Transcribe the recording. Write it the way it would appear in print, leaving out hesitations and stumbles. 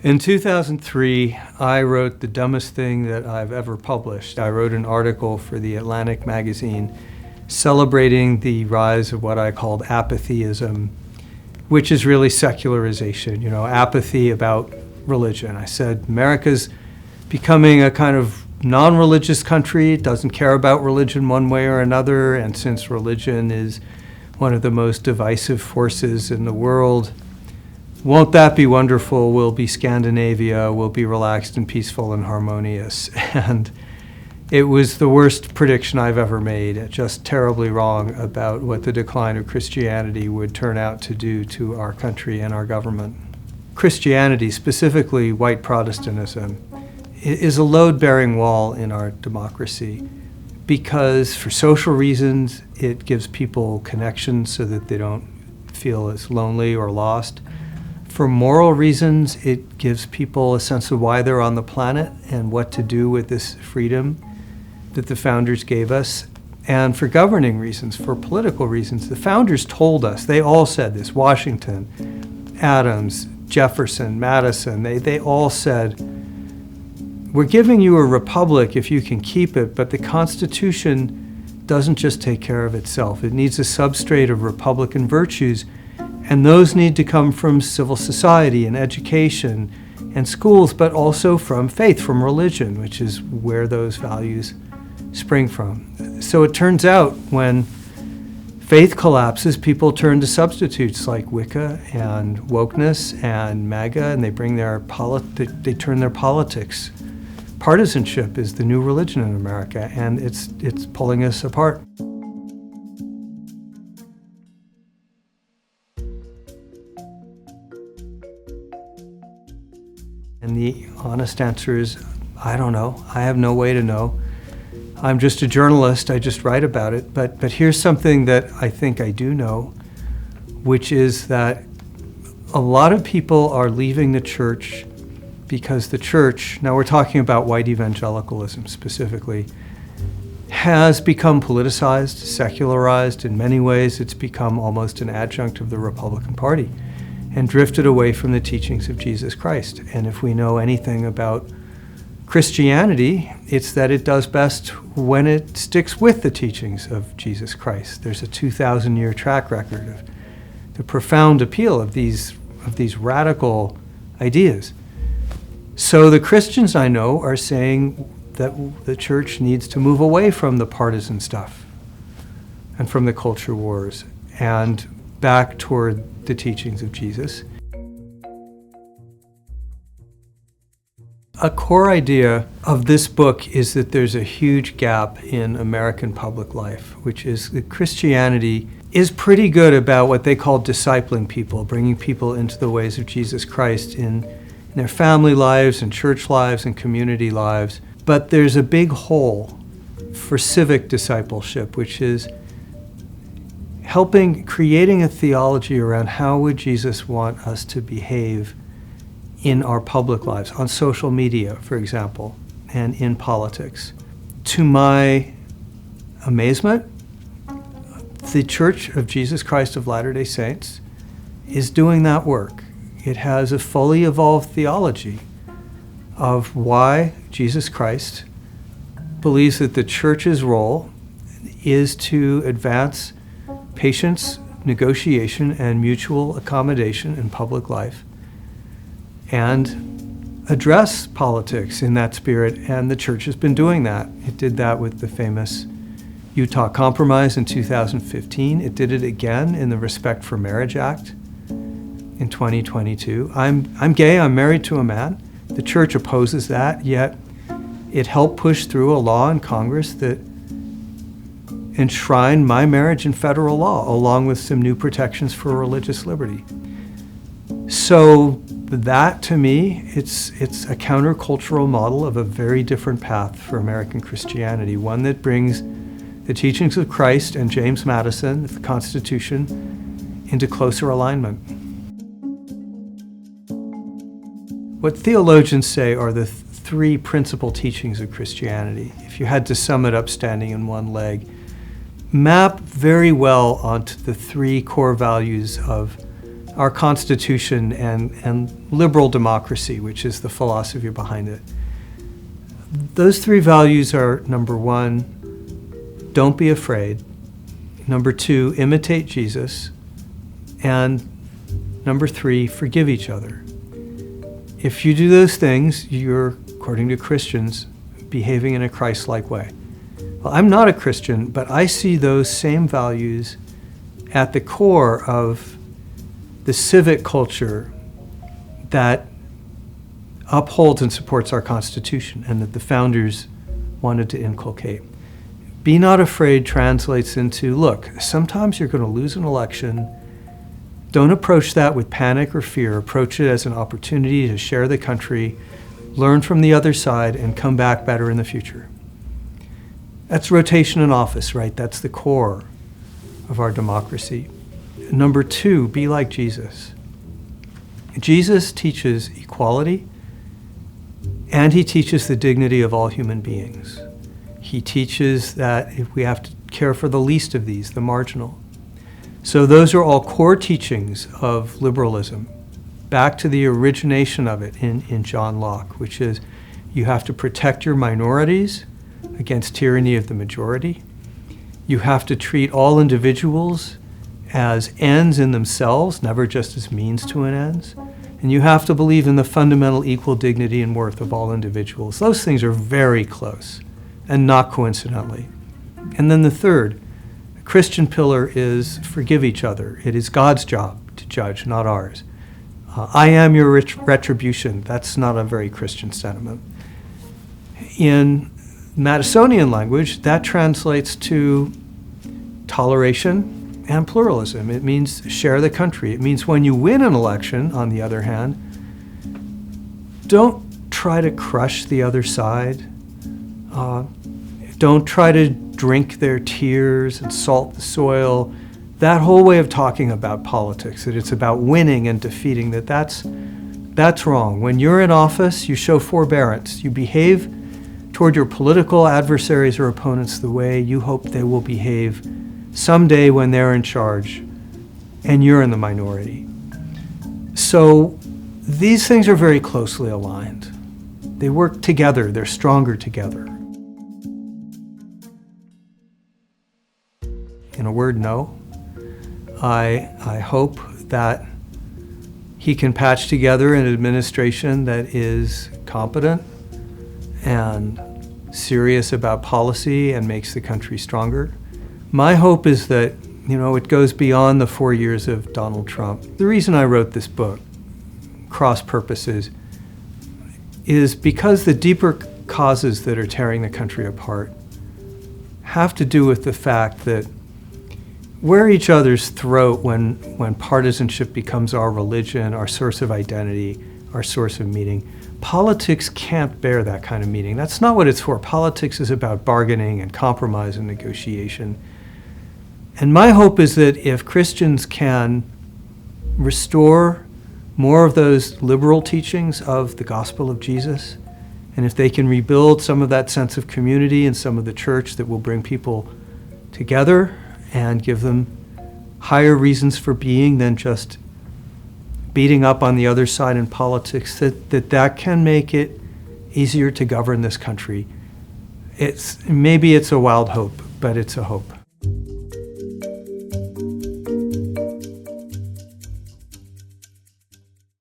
In 2003, I wrote the dumbest thing that I've ever published. I wrote an article for the Atlantic magazine celebrating the rise of what I called apatheism, which is really secularization, apathy about religion. I said America's becoming a kind of non-religious country, doesn't care about religion one way or another, and since religion is one of the most divisive forces in the world, won't that be wonderful? We'll be Scandinavia, we'll be relaxed and peaceful and harmonious. And it was the worst prediction I've ever made, just terribly wrong about what the decline of Christianity would turn out to do to our country and our government. Christianity, specifically white Protestantism, is a load-bearing wall in our democracy because for social reasons, it gives people connections so that they don't feel as lonely or lost. For moral reasons, it gives people a sense of why they're on the planet and what to do with this freedom that the founders gave us. And for governing reasons, for political reasons, the founders told us, they all said this, Washington, Adams, Jefferson, Madison, they all said, we're giving you a republic if you can keep it, but the Constitution doesn't just take care of itself. It needs a substrate of Republican virtues, and those need to come from civil society and education and schools, but also from faith, from religion, which is where those values spring from. So it turns out when faith collapses, people turn to substitutes like Wicca and wokeness and MAGA, and they bring they turn their politics. Partisanship is the new religion in America, and it's pulling us apart. And the honest answer is, I don't know. I have no way to know. I'm just a journalist. I just write about it. But here's something that I think I do know, which is that a lot of people are leaving the church because the church, now we're talking about white evangelicalism specifically, has become politicized, secularized. In many ways, it's become almost an adjunct of the Republican Party and drifted away from the teachings of Jesus Christ. And if we know anything about Christianity, it's that it does best when it sticks with the teachings of Jesus Christ. There's a 2,000-year track record of the profound appeal of these radical ideas. So the Christians I know are saying that the church needs to move away from the partisan stuff and from the culture wars and back toward the teachings of Jesus. A core idea of this book is that there's a huge gap in American public life, which is that Christianity is pretty good about what they call discipling people, bringing people into the ways of Jesus Christ in their family lives and church lives and community lives. But there's a big hole for civic discipleship, which is creating a theology around how would Jesus want us to behave in our public lives, on social media, for example, and in politics. To my amazement, the Church of Jesus Christ of Latter-day Saints is doing that work. It has a fully evolved theology of why Jesus Christ believes that the church's role is to advance patience, negotiation, and mutual accommodation in public life, and address politics in that spirit, and the church has been doing that. It did that with the famous Utah Compromise in 2015. It did it again in the Respect for Marriage Act in 2022. I'm gay, I'm married to a man. The church opposes that, yet it helped push through a law in Congress that enshrined my marriage in federal law, along with some new protections for religious liberty. So that, to me, it's a countercultural model of a very different path for American Christianity, one that brings the teachings of Christ and James Madison, the Constitution, into closer alignment. What theologians say are the three principal teachings of Christianity, if you had to sum it up standing in one leg, map very well onto the three core values of our Constitution and liberal democracy, which is the philosophy behind it. Those three values are, number one, don't be afraid. Number two, imitate Jesus. And number three, forgive each other. If you do those things, you're, according to Christians, behaving in a Christ-like way. Well, I'm not a Christian, but I see those same values at the core of the civic culture that upholds and supports our Constitution and that the founders wanted to inculcate. Be not afraid translates into, look, sometimes you're going to lose an election. Don't approach that with panic or fear. Approach it as an opportunity to share the country, learn from the other side, and come back better in the future. That's rotation in office, right? That's the core of our democracy. Number two, be like Jesus. Jesus teaches equality, and he teaches the dignity of all human beings. He teaches that if we have to care for the least of these, the marginal. So those are all core teachings of liberalism, back to the origination of it in John Locke, which is you have to protect your minorities against tyranny of the majority. You have to treat all individuals as ends in themselves, never just as means to an end. And you have to believe in the fundamental equal dignity and worth of all individuals. Those things are very close, and not coincidentally. And then the third, the Christian pillar is forgive each other. It is God's job to judge, not ours. I am your retribution. That's not a very Christian sentiment. In Madisonian language, that translates to toleration and pluralism. It means share the country. It means when you win an election, on the other hand, don't try to crush the other side. Don't try to drink their tears and salt the soil. That whole way of talking about politics, that it's about winning and defeating, that's wrong. When you're in office, you show forbearance. You behave toward your political adversaries or opponents the way you hope they will behave someday when they're in charge and you're in the minority. So these things are very closely aligned. They work together. They're stronger together. In a word, no. I hope that he can patch together an administration that is competent and serious about policy and makes the country stronger. My hope is that, it goes beyond the 4 years of Donald Trump. The reason I wrote this book, Cross Purposes, is because the deeper causes that are tearing the country apart have to do with the fact that we're each other's throat when partisanship becomes our religion, our source of identity, our source of meaning. Politics can't bear that kind of meaning. That's not what it's for. Politics is about bargaining and compromise and negotiation. And my hope is that if Christians can restore more of those liberal teachings of the gospel of Jesus, and if they can rebuild some of that sense of community and some of the church that will bring people together and give them higher reasons for being than just beating up on the other side in politics, that can make it easier to govern this country. Maybe it's a wild hope, but it's a hope.